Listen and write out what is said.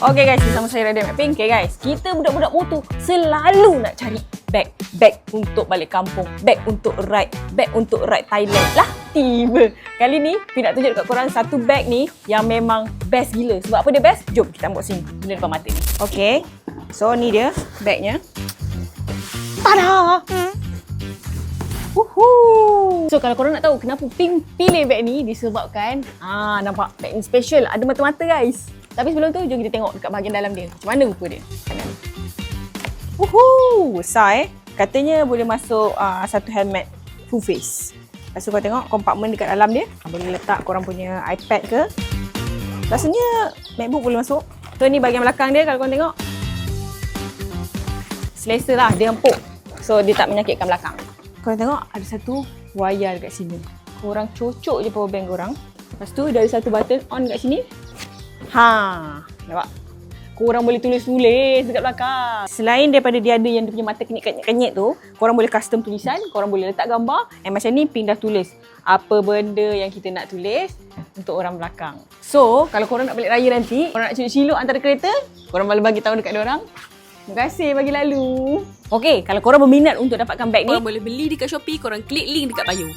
Okay guys, bersama saya Radha Mat Pink. Okay guys, kita budak-budak motor selalu nak cari beg. Beg untuk balik kampung, beg untuk ride Thailand. Lah, tiba. Kali ni, Pink nak tunjuk dekat korang satu beg ni yang memang best gila. Sebab apa dia best? Jom kita unboxing benda depan mata ni. Okay, so ni dia bagnya. Tada! So kalau korang nak tahu kenapa Pink pilih beg ni, disebabkan nampak beg ni special, ada mata-mata guys. Tapi sebelum tu jom kita tengok dekat bahagian dalam dia. Macam mana rupa dia? Kanan. Besar Katanya boleh masuk satu helmet full face. Lepas tu kau tengok kompartmen dekat dalam dia. Boleh letak korang punya iPad ke. Rasanya MacBook boleh masuk. So ni bahagian belakang dia kalau korang tengok. Selesa lah, dia empuk. So dia tak menyakitkan belakang. Korang tengok ada satu wayar dekat sini. Korang cocok je power bank korang. Lepas tu ada satu button on dekat sini. Nampak? Korang boleh tulis-tulis dekat belakang. Selain daripada dia ada yang dia punya mata kenyit-kenyit tu, korang boleh custom tulisan, korang boleh letak gambar. Macam ni Pink dah tulis apa benda yang kita nak tulis untuk orang belakang. So, kalau korang nak balik raya nanti, korang nak cilok antara kereta, korang boleh bagi tahu dekat diorang. Terima kasih bagi lalu. Okey, kalau korang berminat untuk dapatkan beg ni, korang boleh beli dekat Shopee, korang klik link dekat bio.